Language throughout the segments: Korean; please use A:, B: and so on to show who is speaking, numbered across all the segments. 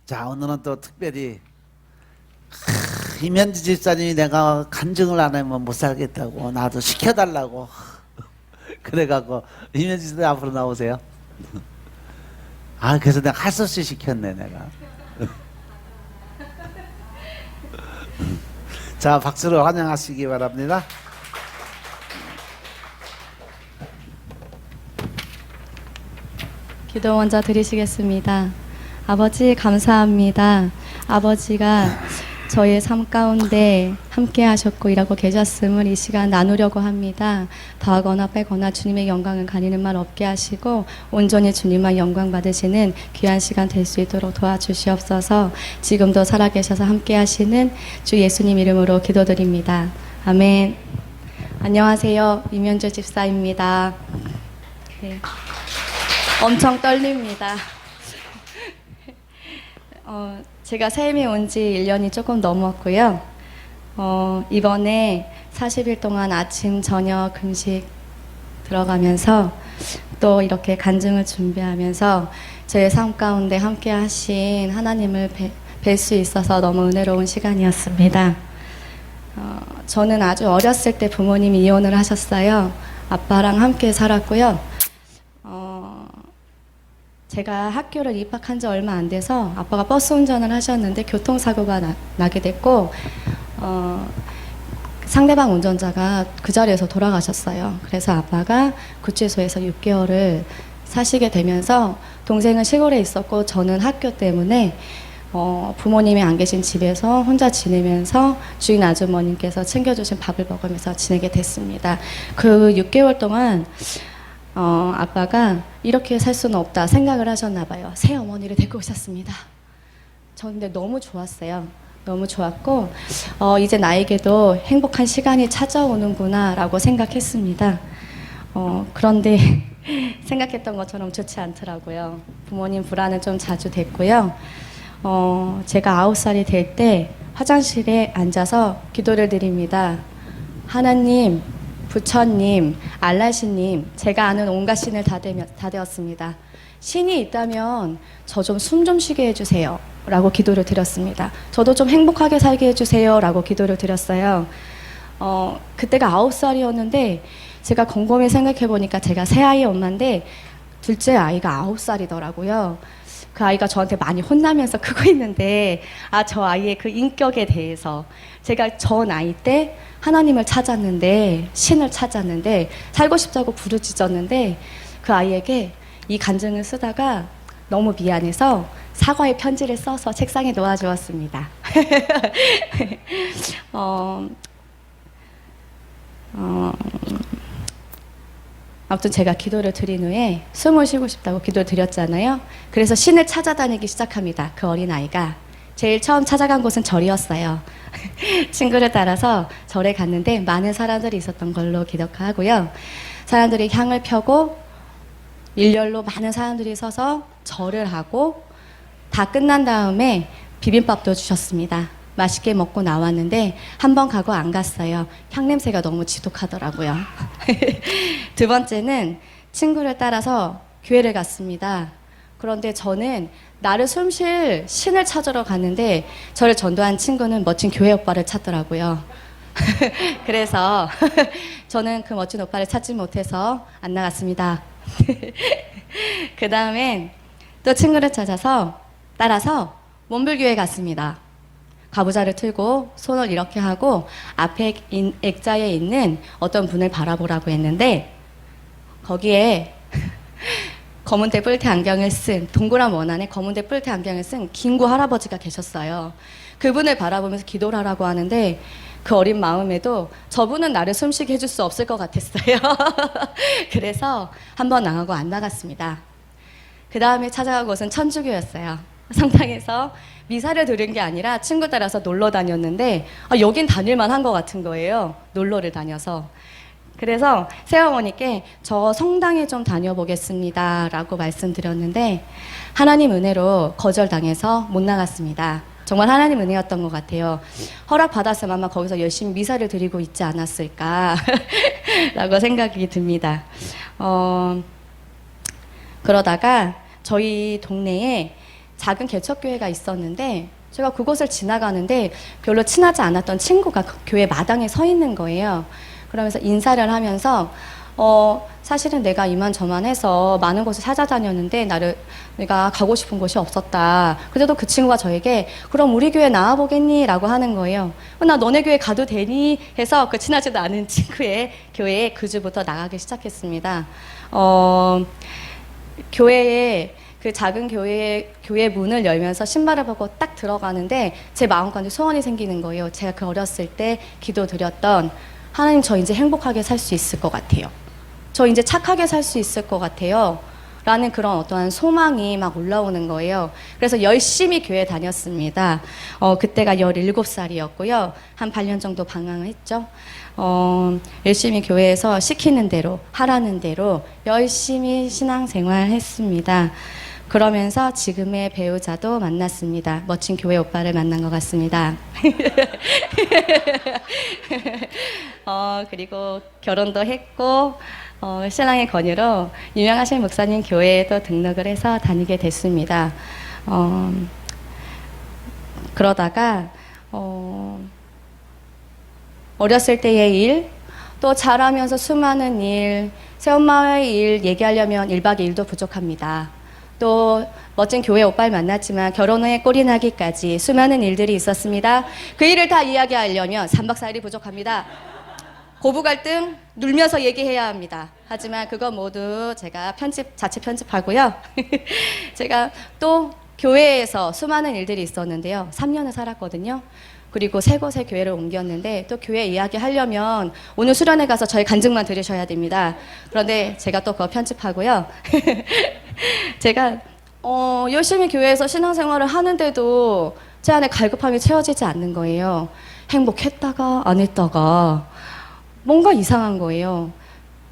A: 자, 오늘은 또 특별히 이면지 집사님이 내가 간증을 안 하면 못 살겠다고 나도 시켜달라고 그래갖고 이면지 집사님 앞으로 나오세요. 아, 그래서 내가 할 수 없이 시켰네 내가. 자, 박수로 환영하시기 바랍니다.
B: 기도 먼저 드리시겠습니다. 아버지 감사합니다. 아버지가 저의 삶 가운데 함께 하셨고 일하고 계셨음을 이 시간 나누려고 합니다. 더하거나 빼거나 주님의 영광을 가리는 말 없게 하시고 온전히 주님만 영광 받으시는 귀한 시간 될 수 있도록 도와주시옵소서. 지금도 살아계셔서 함께 하시는 주 예수님 이름으로 기도드립니다. 아멘. 안녕하세요. 이면주 집사입니다. 네. 엄청 떨립니다. 제가 세임에 온 지 1년이 조금 넘었고요. 이번에 40일 동안 아침, 저녁 금식 들어가면서 또 이렇게 간증을 준비하면서 저의 삶 가운데 함께 하신 하나님을 뵐 수 있어서 너무 은혜로운 시간이었습니다. 저는 아주 어렸을 때 부모님이 이혼을 하셨어요. 아빠랑 함께 살았고요. 제가 학교를 입학한 지 얼마 안 돼서 아빠가 버스 운전을 하셨는데 교통사고가 나게 됐고 상대방 운전자가 그 자리에서 돌아가셨어요. 그래서 아빠가 구치소에서 6개월을 사시게 되면서 동생은 시골에 있었고 저는 학교 때문에 부모님이 안 계신 집에서 혼자 지내면서 주인 아주머님께서 챙겨주신 밥을 먹으면서 지내게 됐습니다. 그 6개월 동안 아빠가 이렇게 살 수는 없다 생각을 하셨나 봐요. 새 어머니를 데리고 오셨습니다. 저 근데 너무 좋았어요. 너무 좋았고 이제 나에게도 행복한 시간이 찾아오는구나 라고 생각했습니다. 그런데 생각했던 것처럼 좋지 않더라고요. 부모님 불안은 좀 자주 됐고요. 제가 9살이 될 때 화장실에 앉아서 기도를 드립니다. 하나님, 부처님, 알라시님, 제가 아는 온갖 신을 다 되었습니다. 신이 있다면 저 좀 숨 좀 쉬게 해주세요 라고 기도를 드렸습니다. 저도 좀 행복하게 살게 해주세요 라고 기도를 드렸어요. 그때가 9살이었는데 제가 곰곰이 생각해보니까 제가 새아이 엄마인데 둘째 아이가 9살이더라고요. 그 아이가 저한테 많이 혼나면서 크고 있는데 저 아이의 그 인격에 대해서 제가 저 나이 때 하나님을 찾았는데 신을 찾았는데 살고 싶다고 부르짖었는데 그 아이에게 이 간증을 쓰다가 너무 미안해서 사과의 편지를 써서 책상에 놓아주었습니다. 아무튼 제가 기도를 드린 후에 숨을 쉬고 싶다고 기도를 드렸잖아요. 그래서 신을 찾아다니기 시작합니다. 그 어린아이가. 제일 처음 찾아간 곳은 절이었어요. 친구를 따라서 절에 갔는데 많은 사람들이 있었던 걸로 기억하고요. 사람들이 향을 펴고 일렬로 많은 사람들이 서서 절을 하고 다 끝난 다음에 비빔밥도 주셨습니다. 맛있게 먹고 나왔는데 한 번 가고 안 갔어요. 향냄새가 너무 지독하더라고요. 두 번째는 친구를 따라서 교회를 갔습니다. 그런데 저는 나를 숨쉴 신을 찾으러 갔는데 저를 전도한 친구는 멋진 교회 오빠를 찾더라고요. 그래서 저는 그 멋진 오빠를 찾지 못해서 안 나갔습니다. 그 다음엔 또 친구를 따라서 원불교회 갔습니다. 가부좌를 틀고 손을 이렇게 하고 앞에 액자에 있는 어떤 분을 바라보라고 했는데 거기에 검은데 뿔테 안경을 쓴 동그란 원안에 검은데 뿔테 안경을 쓴 김구 할아버지가 계셨어요. 그분을 바라보면서 기도를 하라고 하는데 그 어린 마음에도 저분은 나를 숨쉬게 해줄 수 없을 것 같았어요. 그래서 한번 나가고 안 나갔습니다. 그 다음에 찾아간 곳은 천주교였어요. 성당에서 미사를 들은 게 아니라 친구 따라서 놀러 다녔는데 여긴 다닐만 한 것 같은 거예요. 놀러를 다녀서. 그래서 새어머니께 저 성당에 좀 다녀보겠습니다 라고 말씀드렸는데 하나님 은혜로 거절당해서 못 나갔습니다. 정말 하나님 은혜였던 것 같아요. 허락받았으면 아마 거기서 열심히 미사를 드리고 있지 않았을까 라고 생각이 듭니다. 그러다가 저희 동네에 작은 개척교회가 있었는데 제가 그곳을 지나가는데 별로 친하지 않았던 친구가 그 교회 마당에 서 있는 거예요. 그러면서 인사를 하면서 사실은 내가 이만저만 해서 많은 곳을 찾아다녔는데 내가 가고 싶은 곳이 없었다. 그래도 그 친구가 저에게 그럼 우리 교회 나와보겠니? 라고 하는 거예요. 나 너네 교회 가도 되니? 해서 그 친하지도 않은 친구의 교회에 그 주부터 나가기 시작했습니다. 교회에 그 작은 교회 문을 열면서 신발을 벗고 딱 들어가는데 제 마음가운데 소원이 생기는 거예요. 제가 그 어렸을 때 기도드렸던 하나님, 저 이제 행복하게 살 수 있을 것 같아요. 저 이제 착하게 살 수 있을 것 같아요. 라는 그런 어떠한 소망이 막 올라오는 거예요. 그래서 열심히 교회 다녔습니다. 그때가 17살이었고요. 한 8년 정도 방황을 했죠. 열심히 교회에서 시키는 대로, 하라는 대로 열심히 신앙생활 했습니다. 그러면서 지금의 배우자도 만났습니다. 멋진 교회 오빠를 만난 것 같습니다. 그리고 결혼도 했고, 신랑의 권유로 유명하신 목사님 교회에도 등록을 해서 다니게 됐습니다. 그러다가, 어렸을 때의 일, 또 자라면서 수많은 일, 새엄마의 일 얘기하려면 1박 2일도 부족합니다. 또 멋진 교회 오빠를 만났지만 결혼 후에 꼴이 나기까지 수많은 일들이 있었습니다. 그 일을 다 이야기하려면 3박 4일이 부족합니다. 고부 갈등 눌면서 얘기해야 합니다. 하지만 그거 모두 제가 자체 편집하고요. 제가 또 교회에서 수많은 일들이 있었는데요. 3년을 살았거든요. 그리고 세 곳의 교회를 옮겼는데 또 교회 이야기 하려면 오늘 수련회 가서 저희 간증만 들으셔야 됩니다. 그런데 제가 또 그거 편집하고요. 제가 열심히 교회에서 신앙생활을 하는데도 제 안에 갈급함이 채워지지 않는 거예요. 행복했다가 안 했다가 뭔가 이상한 거예요.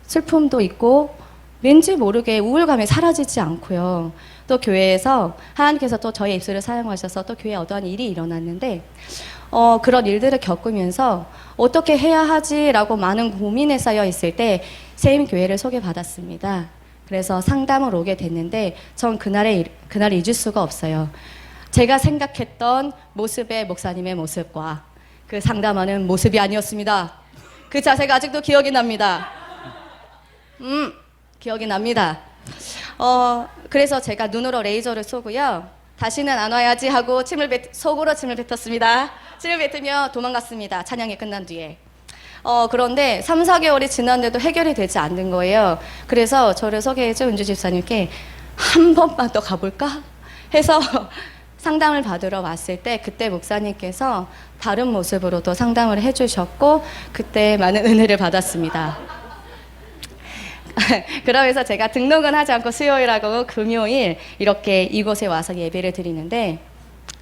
B: 슬픔도 있고 왠지 모르게 우울감이 사라지지 않고요. 또 교회에서 하나님께서 또 저의 입술을 사용하셔서 또 교회에 어떠한 일이 일어났는데 그런 일들을 겪으면서 어떻게 해야 하지라고 많은 고민에 쌓여 있을 때 세임교회를 소개받았습니다. 그래서 상담을 오게 됐는데 전 그날을 잊을 수가 없어요. 제가 생각했던 모습의 목사님의 모습과 그 상담하는 모습이 아니었습니다. 그 자세가 아직도 기억이 납니다. 기억이 납니다. 그래서 제가 눈으로 레이저를 쏘고요. 다시는 안 와야지 하고 속으로 침을 뱉었습니다. 침을 뱉으며 도망갔습니다. 찬양이 끝난 뒤에. 그런데 3, 4개월이 지났는데도 해결이 되지 않는 거예요. 그래서 저를 소개해준 은주 집사님께 한 번만 더 가볼까? 해서 상담을 받으러 왔을 때 그때 목사님께서 다른 모습으로 또 상담을 해주셨고 그때 많은 은혜를 받았습니다. 그러면서 제가 등록은 하지 않고 수요일하고 금요일 이렇게 이곳에 와서 예배를 드리는데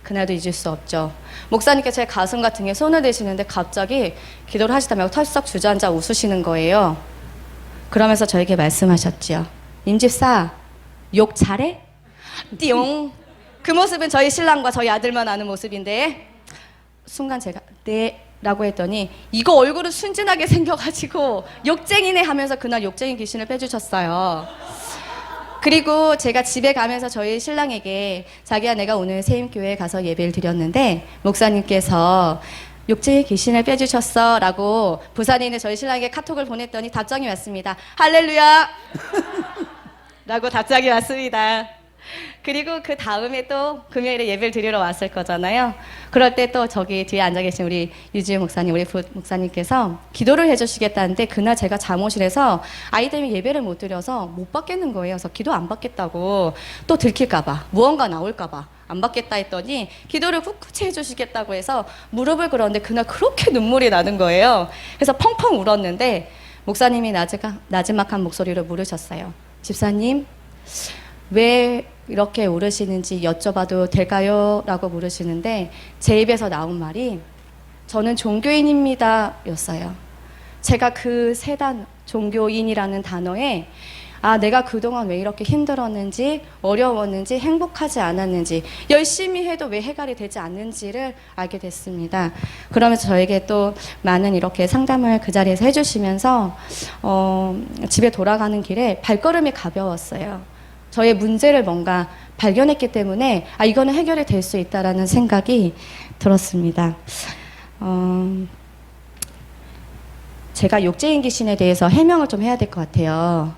B: 그날도 잊을 수 없죠. 목사님께서 제 가슴 같은 게 손을 대시는데 갑자기 기도를 하시다 말고 털썩 주저앉아 웃으시는 거예요. 그러면서 저에게 말씀하셨죠. 임집사, 욕 잘해? 띠용. 그 모습은 저희 신랑과 저희 아들만 아는 모습인데 순간 제가 네 라고 했더니 이거 얼굴은 순진하게 생겨가지고 욕쟁이네 하면서 그날 욕쟁이 귀신을 빼주셨어요. 그리고 제가 집에 가면서 저희 신랑에게 자기야 내가 오늘 세임교회에 가서 예배를 드렸는데 목사님께서 욕쟁이 귀신을 빼주셨어 라고 부산에 있는 저희 신랑에게 카톡을 보냈더니 답장이 왔습니다. 할렐루야 라고 답장이 왔습니다. 그리고 그 다음에 또 금요일에 예배를 드리러 왔을 거잖아요. 그럴 때 또 저기 뒤에 앉아 계신 우리 유지우 목사님, 우리 목사님께서 기도를 해주시겠다는데 그날 제가 잠옷실에서 아이 때문에 예배를 못 드려서 못 받겠는 거예요. 그래서 기도 안 받겠다고 또 들킬까봐 무언가 나올까봐 안 받겠다 했더니 기도를 꿋꿋이 해주시겠다고 해서 무릎을 꿇었는데 그날 그렇게 눈물이 나는 거예요. 그래서 펑펑 울었는데 목사님이 나지막한 목소리로 물으셨어요. 집사님 왜 이렇게 울으시는지 여쭤봐도 될까요? 라고 물으시는데 제 입에서 나온 말이 저는 종교인입니다 였어요. 제가 그 세 단어 종교인이라는 단어에 내가 그동안 왜 이렇게 힘들었는지 어려웠는지 행복하지 않았는지 열심히 해도 왜 해결이 되지 않는지를 알게 됐습니다. 그러면서 저에게 또 많은 이렇게 상담을 그 자리에서 해주시면서 집에 돌아가는 길에 발걸음이 가벼웠어요. 저의 문제를 뭔가 발견했기 때문에 이거는 해결이 될 수 있다라는 생각이 들었습니다. 제가 욕제인 귀신에 대해서 해명을 좀 해야 될 것 같아요.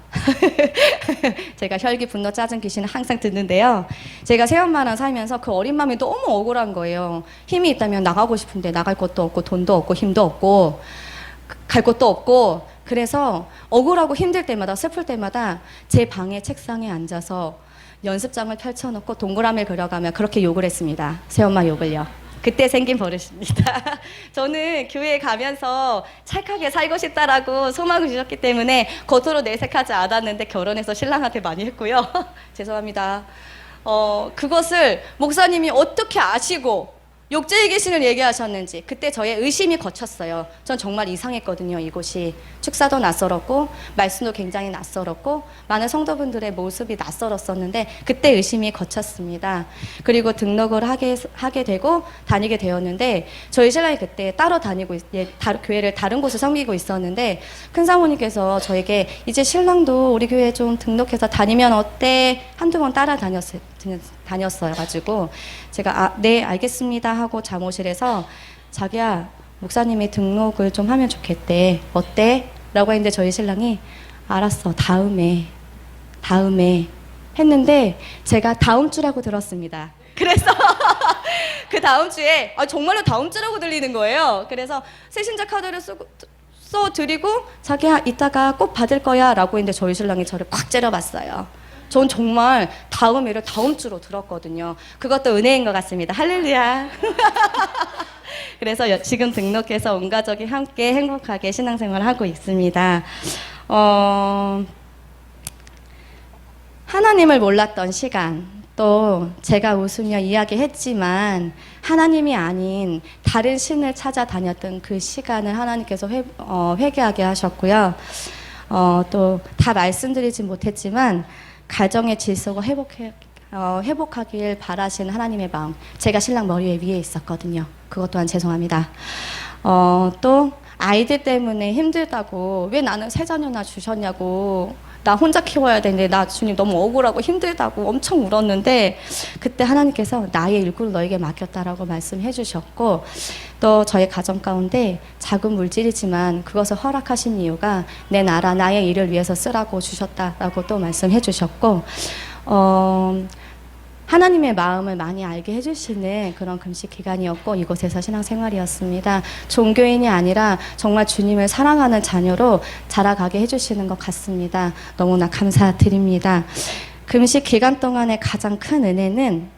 B: 제가 혈기, 분노, 짜증 귀신을 항상 듣는데요. 제가 새엄마랑 살면서 그 어린 마음이 너무 억울한 거예요. 힘이 있다면 나가고 싶은데 나갈 것도 없고 돈도 없고 힘도 없고 갈 곳도 없고, 그래서 억울하고 힘들 때마다 슬플 때마다 제 방의 책상에 앉아서 연습장을 펼쳐놓고 동그라미를 그려가며 그렇게 욕을 했습니다. 새엄마 욕을요. 그때 생긴 버릇입니다. 저는 교회에 가면서 착하게 살고 싶다라고 소망을 주셨기 때문에 겉으로 내색하지 않았는데 결혼해서 신랑한테 많이 했고요. 죄송합니다. 그것을 목사님이 어떻게 아시고 욕제의 귀신을 얘기하셨는지 그때 저의 의심이 거쳤어요. 전 정말 이상했거든요. 이곳이 축사도 낯설었고 말씀도 굉장히 낯설었고 많은 성도분들의 모습이 낯설었었는데 그때 의심이 거쳤습니다. 그리고 등록을 하게 되고 다니게 되었는데 저희 신랑이 그때 따로 다니고 교회를 다른 곳에 섬기고 있었는데 큰 사모님께서 저에게 이제 신랑도 우리 교회에 좀 등록해서 다니면 어때? 한두 번 따라 다녔어요 가지고 제가 네 알겠습니다 하고 잠옷실에서 자기야 목사님이 등록을 좀 하면 좋겠대 어때? 라고 했는데 저희 신랑이 알았어 다음에 했는데 제가 다음 주라고 들었습니다. 그래서 그 다음 주에 정말로 다음 주라고 들리는 거예요. 그래서 새신자 카드를 써드리고 자기야 이따가 꼭 받을 거야 라고 했는데 저희 신랑이 저를 꽉 째려봤어요. 전 정말 다음에를 다음 주로 들었거든요. 그것도 은혜인 것 같습니다. 할렐루야. 그래서 지금 등록해서 온 가족이 함께 행복하게 신앙생활을 하고 있습니다. 하나님을 몰랐던 시간, 또 제가 웃으며 이야기했지만 하나님이 아닌 다른 신을 찾아다녔던 그 시간을 하나님께서 회개하게 하셨고요. 또 다 말씀드리지 못했지만 가정의 질서가 회복하길 바라시는 하나님의 마음, 제가 신랑 머리 위에 있었거든요. 그것 또한 죄송합니다. 또 아이들 때문에 힘들다고 왜 나는 세 자녀나 주셨냐고 나 혼자 키워야 되는데 나 주님 너무 억울하고 힘들다고 엄청 울었는데 그때 하나님께서 나의 일꾼을 너에게 맡겼다라고 말씀해 주셨고 또 저의 가정 가운데 작은 물질이지만 그것을 허락하신 이유가 내 나라 나의 일을 위해서 쓰라고 주셨다라고 또 말씀해 주셨고 하나님의 마음을 많이 알게 해주시는 그런 금식 기간이었고 이곳에서 신앙생활이었습니다. 종교인이 아니라 정말 주님을 사랑하는 자녀로 자라가게 해주시는 것 같습니다. 너무나 감사드립니다. 금식 기간 동안의 가장 큰 은혜는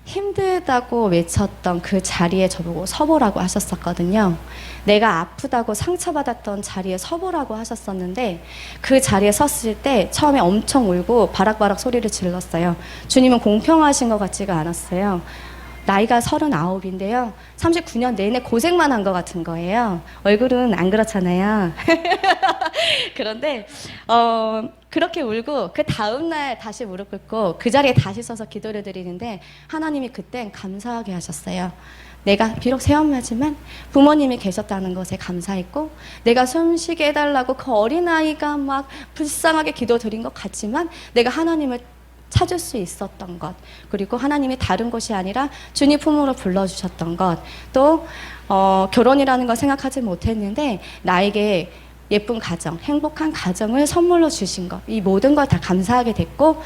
B: 힘들다고 외쳤던 그 자리에 저보고 서보라고 하셨었거든요. 내가 아프다고 상처받았던 자리에 서보라고 하셨었는데 그 자리에 섰을 때 처음에 엄청 울고 바락바락 소리를 질렀어요. 주님은 공평하신 것 같지가 않았어요. 나이가 39인데요. 39년 내내 고생만 한 것 같은 거예요. 얼굴은 안 그렇잖아요. 그런데 그렇게 울고 그 다음날 다시 무릎 꿇고 그 자리에 다시 서서 기도를 드리는데 하나님이 그땐 감사하게 하셨어요. 내가 비록 새엄마지만 부모님이 계셨다는 것에 감사했고 내가 숨쉬게 해달라고 그 어린아이가 막 불쌍하게 기도 드린 것 같지만 내가 하나님을 찾을 수 있었던 것, 그리고 하나님이 다른 곳이 아니라 주님 품으로 불러주셨던 것, 또 결혼이라는 걸 생각하지 못했는데 나에게 예쁜 가정, 행복한 가정을 선물로 주신 것, 이 모든 걸 다 감사하게 됐고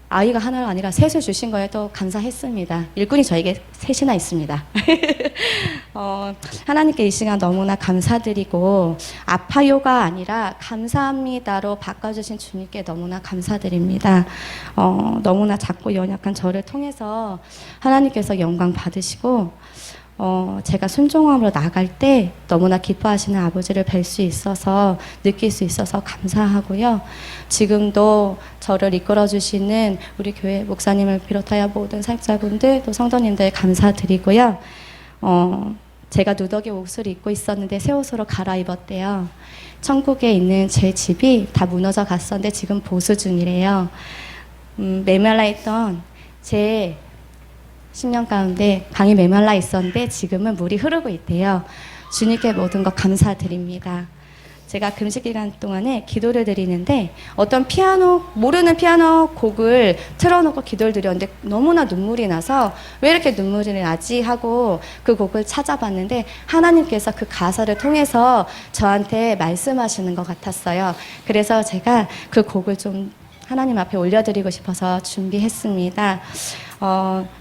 B: 아이가 하나가 아니라 셋을 주신 거에 또 감사했습니다. 일꾼이 저에게 셋이나 있습니다. 하나님께 이 시간 너무나 감사드리고 아파요가 아니라 감사합니다로 바꿔주신 주님께 너무나 감사드립니다. 너무나 작고 연약한 저를 통해서 하나님께서 영광 받으시고 제가 순종함으로 나갈 때 너무나 기뻐하시는 아버지를 뵐 수 있어서 느낄 수 있어서 감사하고요. 지금도 저를 이끌어주시는 우리 교회 목사님을 비롯하여 모든 사역자분들 또 성도님들 감사드리고요. 제가 누더기 옷을 입고 있었는데 새 옷으로 갈아입었대요. 천국에 있는 제 집이 다 무너져 갔었는데 지금 보수 중이래요. 메말라 있던 제 10년 가운데 강이 메말라 있었는데 지금은 물이 흐르고 있대요. 주님께 모든 것 감사드립니다. 제가 금식 기간 동안에 기도를 드리는데 어떤 모르는 피아노 곡을 틀어놓고 기도를 드렸는데 너무나 눈물이 나서 왜 이렇게 눈물이 나지 하고 그 곡을 찾아봤는데 하나님께서 그 가사를 통해서 저한테 말씀하시는 것 같았어요. 그래서 제가 그 곡을 좀 하나님 앞에 올려드리고 싶어서 준비했습니다.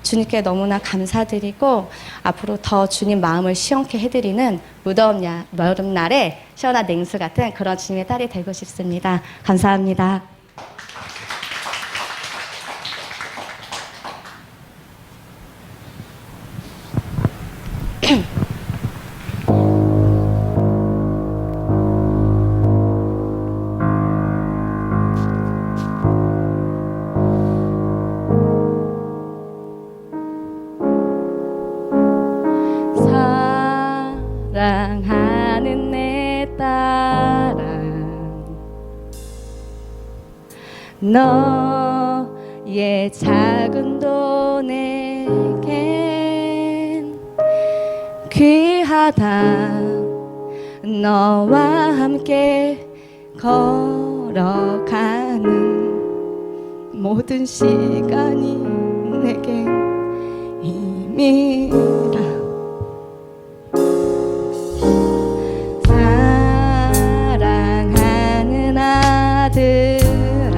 B: 주님께 너무나 감사드리고 앞으로 더 주님 마음을 시원케 해드리는 무더운 여름날에 시원한 냉수 같은 그런 주님의 딸이 되고 싶습니다. 감사합니다. 사랑하는 내 딸아 너의 작은 돈에겐 귀하다 너와 함께 걸어가는 모든 시간이 내겐 힘이라 사랑하는 아들아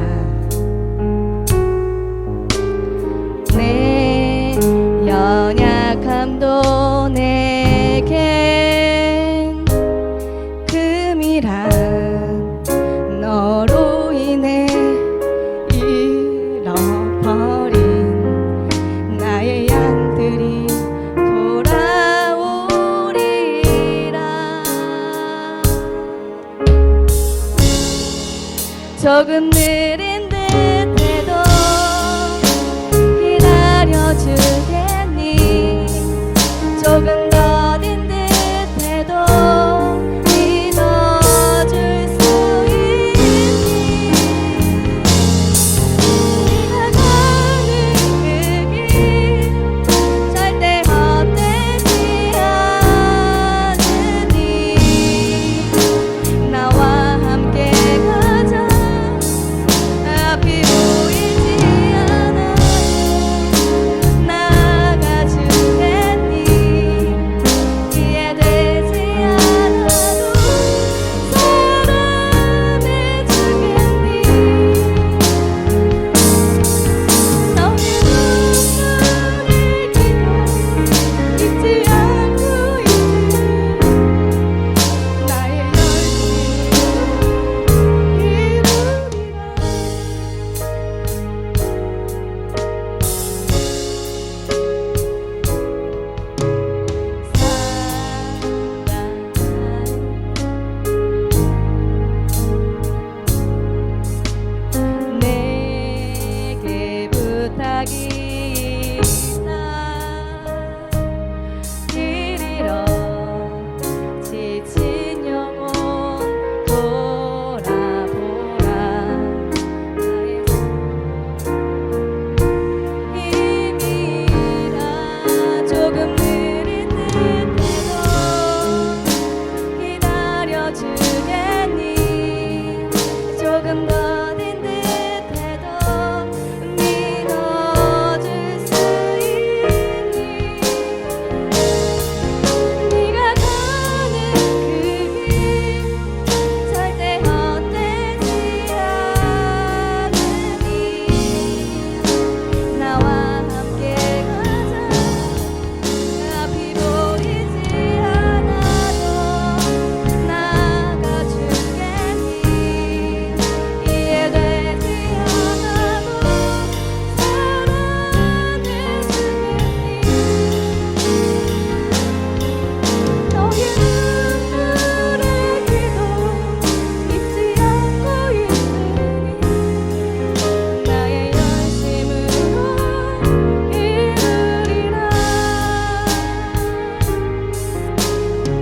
B: 내 연약함도 내겐 금이란 너로 인해 잃어버린 나의 양들이 돌아오리라. 조금 느린 듯해도 기다려주겠니 조금 더딘 듯해도 믿어줄 수 있니 네가 가는 그 길 절대 헛되지 않으니 나와 함께 가자 앞이 보이지 않아 나가주겠니 이해되지 않아도 사랑해주겠니 너의 눈물을 기도 잊지 않고 있는 나의 열심으로 내게 부탁이 있다 길 잃어 지친 영혼 돌아보라 나의 힘이라 조금 느린 듯해도 기다려주겠니 조금 더딘 듯해도 믿어줄 수 있니 네가 가는 그 길 절대 헛되지 않으니 나와 함께 가자 앞이 보이지 않아도 나가주겠니 이해되지 않아도 사랑해주겠니 너의 눈물의 기도 잊지 않고 있으니 나의 열심으로 이루리라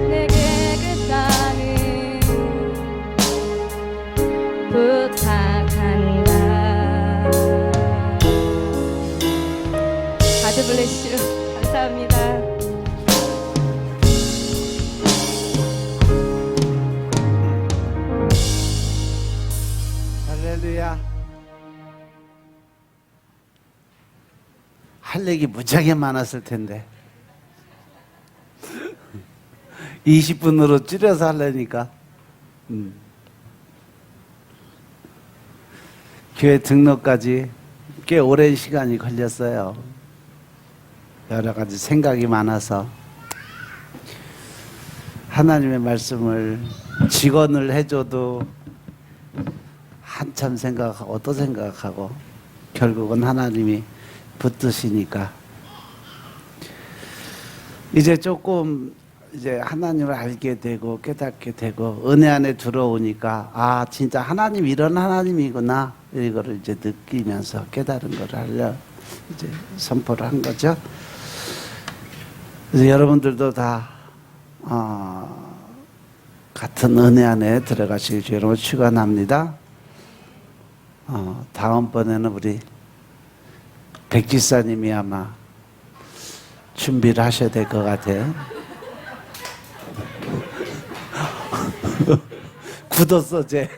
B: 내게 그 땅을 부탁한다. 가드 블레스 감사합니다.
A: 할렐루야. 할 얘기 무지하게 많았을 텐데 20분으로 줄여서 하려니까 교회 등록까지 꽤 오랜 시간이 걸렸어요. 여러 가지 생각이 많아서 하나님의 말씀을 직언을 해줘도 한참 생각하고 또 생각하고 결국은 하나님이 붙드시니까 이제 조금 이제 하나님을 알게 되고 깨닫게 되고 은혜 안에 들어오니까 아 진짜 하나님 이런 하나님이구나 이거를 이제 느끼면서 깨달은 거를 하려 이제 선포를 한 거죠. 그래서 여러분들도 다 같은 은혜 안에 들어가시길 주님으로 축원합니다. 다음번에는 우리 백지사님이 아마 준비를 하셔야 될 것 같아요. 굳었어, 쟤.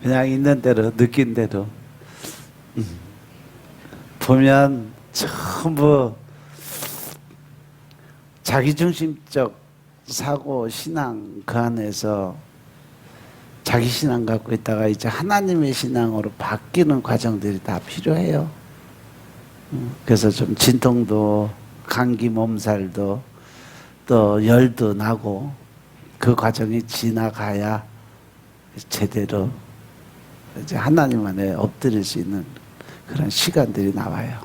A: 그냥 있는 대로, 느낀 대로. 보면 전부 자기중심적 사고, 신앙 그 안에서 자기 신앙 갖고 있다가 이제 하나님의 신앙으로 바뀌는 과정들이 다 필요해요. 그래서 좀 진통도 감기 몸살도 또 열도 나고 그 과정이 지나가야 제대로 이제 하나님 안에 엎드릴 수 있는 그런 시간들이 나와요.